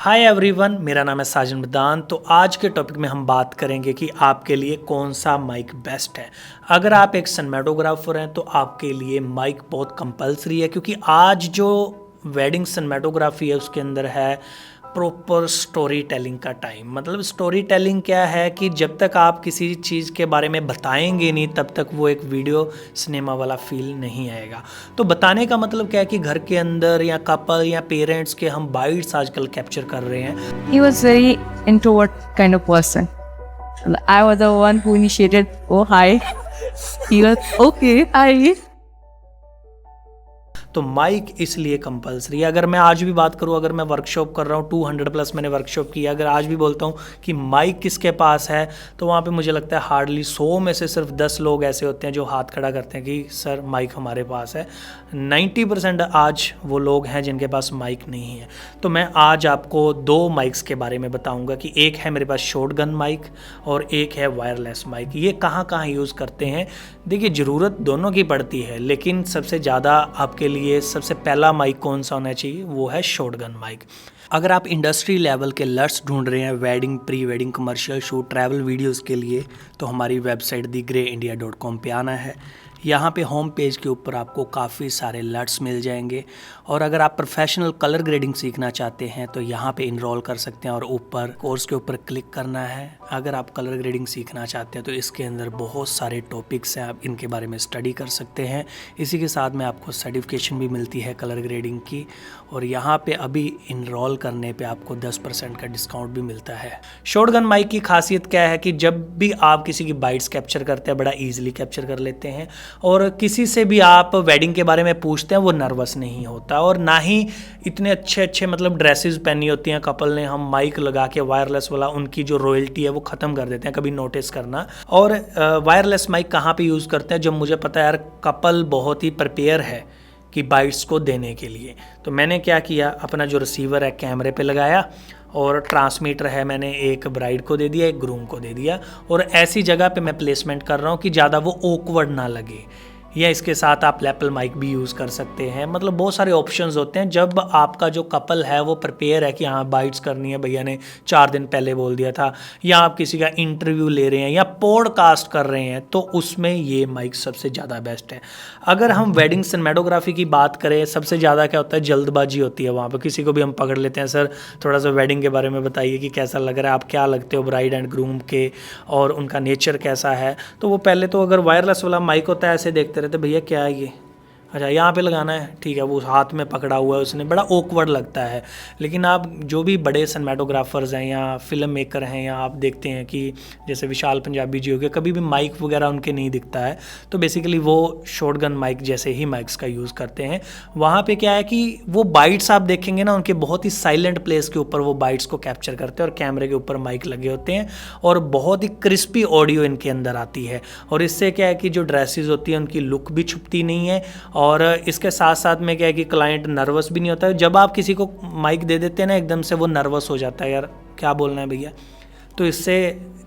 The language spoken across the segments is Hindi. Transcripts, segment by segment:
हाय एवरीवन, मेरा नाम है साजन मदान। तो आज के टॉपिक में हम बात करेंगे कि आपके लिए कौन सा माइक बेस्ट है। अगर आप एक सिनेमेटोग्राफर हैं तो आपके लिए माइक बहुत कंपलसरी है, क्योंकि आज जो वेडिंग सिनेमेटोग्राफी है उसके अंदर है प्रॉपर स्टोरी टेलिंग का टाइम। मतलब स्टोरी टेलिंग क्या है कि जब तक आप किसी चीज़ के बारे में बताएंगे नहीं तब तक वो एक वीडियो सिनेमा वाला फील नहीं आएगा। तो बताने का मतलब क्या है कि घर के अंदर या कपल या पेरेंट्स के हम बाइट्स आजकल कैप्चर कर रहे हैं। He was very introvert kind of person. I was the one who initiated, oh hi. He was okay, hi. तो माइक इसलिए कंपलसरी है। अगर मैं आज भी बात करूं, अगर मैं वर्कशॉप कर रहा हूं 200 प्लस मैंने वर्कशॉप किया, अगर आज भी बोलता हूं कि माइक किसके पास है तो वहां पे मुझे लगता है हार्डली 100 में से सिर्फ 10 लोग ऐसे होते हैं जो हाथ खड़ा करते हैं कि सर माइक हमारे पास है। 90% आज वो लोग हैं जिनके पास माइक नहीं है। तो मैं आज आपको दो माइक्स के बारे में बताऊंगा कि एक है मेरे पास शॉटगन माइक और एक है वायरलेस माइक। ये कहाँ कहाँ यूज़ करते हैं। देखिए, ज़रूरत दोनों की पड़ती है, लेकिन सबसे ज़्यादा आपके लिए सबसे पहला माइक कौन सा होना चाहिए, वो है शॉटगन माइक। अगर आप इंडस्ट्री लेवल के लट्स ढूंढ रहे हैं wedding, pre wedding, commercial shoot, travel videos के लिए, तो हमारी वेबसाइट thegreyindia.com पे आना है। यहाँ पे होम पेज के ऊपर आपको काफ़ी सारे लट्स मिल जाएंगे। और अगर आप प्रोफेशनल कलर ग्रेडिंग सीखना चाहते हैं तो यहाँ पे इनरोल कर सकते हैं और ऊपर कोर्स के ऊपर क्लिक करना है। अगर आप कलर ग्रेडिंग सीखना चाहते हैं तो इसके अंदर बहुत सारे टॉपिक्स हैं, आप इनके बारे में स्टडी कर सकते हैं। इसी के साथ में आपको सर्टिफिकेशन भी मिलती है कलर ग्रेडिंग की। और यहाँ पे अभी इनरोल करने पे आपको 10% का डिस्काउंट भी मिलता है। शॉटगन माइक की खासियत क्या है कि जब भी आप किसी की बाइट्स कैप्चर करते हैं बड़ा ईजिली कैप्चर कर लेते हैं, और किसी से भी आप वेडिंग के बारे में पूछते हैं वो नर्वस नहीं होता, और ना ही इतने अच्छे अच्छे मतलब ड्रेसेस पहनी होती हैं कपल ने, हम माइक लगा के वायरलेस वाला उनकी जो रॉयल्टी है वो ख़त्म कर देते हैं। कभी नोटिस करना। और वायरलेस माइक कहाँ पे यूज़ करते हैं, जब मुझे पता है यार कपल बहुत ही प्रिपेयर है कि बाइट्स को देने के लिए, तो मैंने क्या किया, अपना जो रिसीवर है कैमरे पे लगाया और ट्रांसमीटर है मैंने एक ब्राइड को दे दिया, एक ग्रूम को दे दिया। और ऐसी जगह पे मैं प्लेसमेंट कर रहा हूँ कि ज़्यादा वो ऑकवर्ड ना लगे। या इसके साथ आप लैपल माइक भी यूज़ कर सकते हैं। मतलब बहुत सारे ऑप्शंस होते हैं। जब आपका जो कपल है वो प्रिपेयर है कि हाँ बाइट्स करनी है, भैया ने 4 दिन पहले बोल दिया था, या आप किसी का इंटरव्यू ले रहे हैं या पॉडकास्ट कर रहे हैं, तो उसमें ये माइक सबसे ज़्यादा बेस्ट है। अगर हम वेडिंग सिनेमेटोग्राफी की बात करें, सबसे ज़्यादा क्या होता है, जल्दबाजी होती है वहाँ पर। किसी को भी हम पकड़ लेते हैं, सर थोड़ा सा वेडिंग के बारे में बताइए कि कैसा लग रहा है, आप क्या लगते हो ब्राइड एंड ग्रूम के, और उनका नेचर कैसा है। तो वो पहले तो अगर वायरलेस वाला माइक होता है ऐसे देखते रहते, भैया क्या है ये, अच्छा यहाँ पे लगाना है, ठीक है, वो हाथ में पकड़ा हुआ है उसने, बड़ा ऑकवर्ड लगता है। लेकिन आप जो भी बड़े सिनेमेटोग्राफर्स हैं या फिल्म मेकर हैं, या आप देखते हैं कि जैसे विशाल पंजाबी जी हो गए, कभी भी माइक वगैरह उनके नहीं दिखता है, तो बेसिकली वो शॉटगन माइक जैसे ही माइक्स का यूज़ करते हैं। वहाँ पे क्या है कि वो बाइट्स आप देखेंगे ना, उनके बहुत ही साइलेंट प्लेस के ऊपर वो बाइट्स को कैप्चर करते हैं, और कैमरे के ऊपर माइक लगे होते हैं, और बहुत ही क्रिस्पी ऑडियो इनके अंदर आती है। और इससे क्या है कि जो ड्रेसेस होती हैं उनकी लुक भी छुपती नहीं है, और इसके साथ साथ में क्या है कि क्लाइंट नर्वस भी नहीं होता है। जब आप किसी को माइक दे देते हैं ना, एकदम से वो नर्वस हो जाता है, यार क्या बोलना है भैया। तो इससे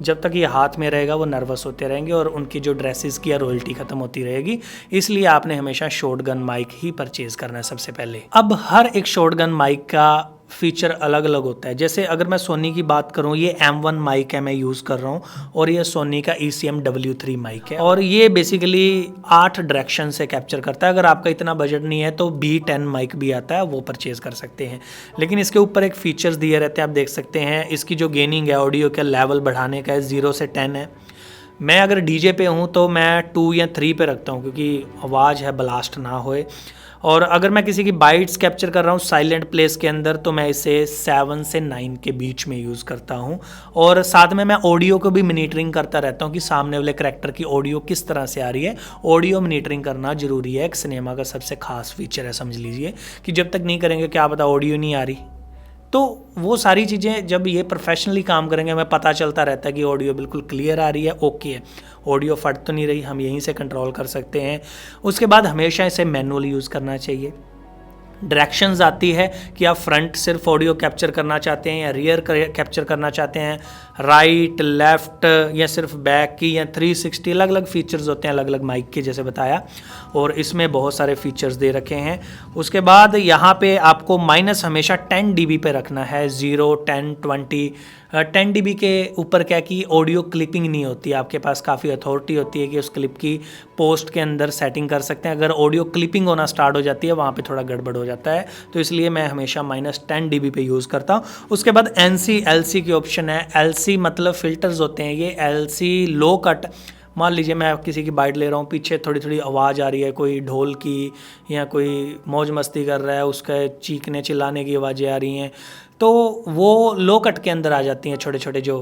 जब तक ये हाथ में रहेगा वो नर्वस होते रहेंगे, और उनकी जो ड्रेसेस की रॉयल्टी ख़त्म होती रहेगी। इसलिए आपने हमेशा शॉटगन माइक ही परचेज़ करना है सबसे पहले। अब हर एक शॉटगन माइक का फीचर अलग अलग होता है। जैसे अगर मैं सोनी की बात करूं, ये M1 माइक है मैं यूज़ कर रहा हूं, और ये सोनी का ECM W3 माइक है, और ये बेसिकली 8 डायरेक्शन से कैप्चर करता है। अगर आपका इतना बजट नहीं है तो B10 माइक भी आता है, वो परचेज़ कर सकते हैं। लेकिन इसके ऊपर एक फीचर्स दिए रहते हैं, आप देख सकते हैं। इसकी जो गेनिंग है, ऑडियो का लेवल बढ़ाने का है, 0 से 10 है। मैं अगर DJ पे हूँ तो मैं 2 या 3 पे रखता हूँ, क्योंकि आवाज़ है ब्लास्ट ना होए। और अगर मैं किसी की बाइट्स कैप्चर कर रहा हूँ साइलेंट प्लेस के अंदर, तो मैं इसे 7 से 9 के बीच में यूज़ करता हूँ। और साथ में मैं ऑडियो को भी मॉनिटरिंग करता रहता हूँ कि सामने वाले करैक्टर की ऑडियो किस तरह से आ रही है। ऑडियो मॉनिटरिंग करना ज़रूरी है, एक सिनेमा का सबसे खास फीचर है, समझ लीजिए कि जब तक नहीं करेंगे क्या पता ऑडियो नहीं आ रही। तो वो सारी चीज़ें जब ये प्रोफेशनली काम करेंगे हमें पता चलता रहता है कि ऑडियो बिल्कुल क्लियर आ रही है, ओके है, ऑडियो फट तो नहीं रही, हम यहीं से कंट्रोल कर सकते हैं। उसके बाद हमेशा इसे मैनुअली यूज़ करना चाहिए। डायरेक्शंस आती है कि आप फ्रंट सिर्फ ऑडियो कैप्चर करना चाहते हैं या रियर कैप्चर करना चाहते हैं, राइट लेफ़्ट या सिर्फ बैक की या 360, अलग अलग फीचर्स होते हैं अलग अलग माइक के, जैसे बताया। और इसमें बहुत सारे फीचर्स दे रखे हैं। उसके बाद यहाँ पे आपको माइनस हमेशा 10 dB पे रखना है, 0, 10, 20। 10 dB के ऊपर क्या कि ऑडियो क्लिपिंग नहीं होती, आपके पास काफ़ी अथॉरिटी होती है कि उस क्लिप की पोस्ट के अंदर सेटिंग कर सकते हैं। अगर ऑडियो क्लिपिंग होना स्टार्ट हो जाती है वहाँ पे थोड़ा गड़बड़ हो जाता है, तो इसलिए मैं हमेशा -10 dB पे यूज़ करता हूँ। उसके बाद NC LC की ऑप्शन है। LC मतलब फ़िल्टर्स होते हैं ये, LC लो कट। मान लीजिए मैं किसी की बाइट ले रहा हूँ, पीछे थोड़ी थोड़ी आवाज़ आ रही है, कोई ढोल की या कोई मौज मस्ती कर रहा है, उसका चीखने चिल्लाने की आवाज़ें आ रही हैं, तो वो लो कट के अंदर आ जाती हैं, छोटे छोटे जो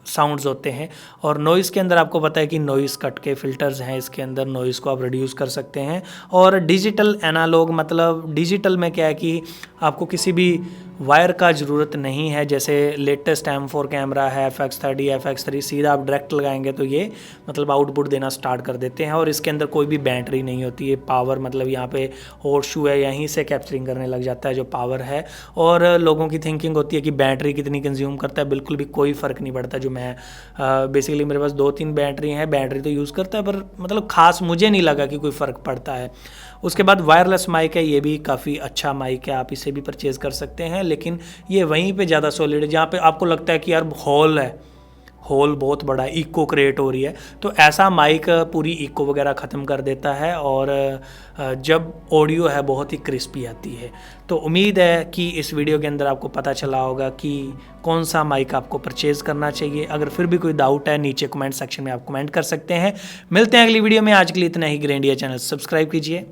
साउंड्स होते हैं। और नॉइज़ के अंदर आपको पता है कि नॉइज़ कट के फ़िल्टर्स हैं, इसके अंदर नॉइज़ को आप रिड्यूस कर सकते हैं। और डिजिटल एनालॉग मतलब डिजिटल में क्या है कि आपको किसी भी वायर का ज़रूरत नहीं है, जैसे लेटेस्ट M4 कैमरा है, FX30, FX3, सीधा आप डायरेक्ट लगाएंगे तो ये मतलब आउटपुट देना स्टार्ट कर देते हैं। और इसके अंदर कोई भी बैटरी नहीं होती है, पावर मतलब यहाँ पे हॉर्स शू है, यहीं से कैप्चरिंग करने लग जाता है जो पावर है। और लोगों की थिंकिंग होती है कि बैटरी कितनी कंज्यूम करता है, बिल्कुल भी कोई फ़र्क नहीं पड़ता। जो मैं बेसिकली मेरे पास 2-3 बैटरी हैं, बैटरी तो यूज़ करता है, पर मतलब ख़ास मुझे नहीं लगा कि कोई फ़र्क पड़ता है। उसके बाद वायरलेस माइक है, ये भी काफ़ी अच्छा माइक है, आप इसे भी परचेज़ कर सकते हैं, लेकिन ये वहीं पे ज़्यादा सॉलिड है जहाँ पे आपको लगता है कि यार हॉल है, हॉल बहुत बड़ा, इको क्रिएट हो रही है, तो ऐसा माइक पूरी इको वगैरह ख़त्म कर देता है और जब ऑडियो है बहुत ही क्रिस्पी आती है। तो उम्मीद है कि इस वीडियो के अंदर आपको पता चला होगा कि कौन सा माइक आपको परचेज़ करना चाहिए। अगर फिर भी कोई डाउट है नीचे कमेंट सेक्शन में आप कमेंट कर सकते हैं। मिलते हैं अगली वीडियो में, आज के लिए इतना ही। ग्रैंड इंडिया चैनल सब्सक्राइब कीजिए।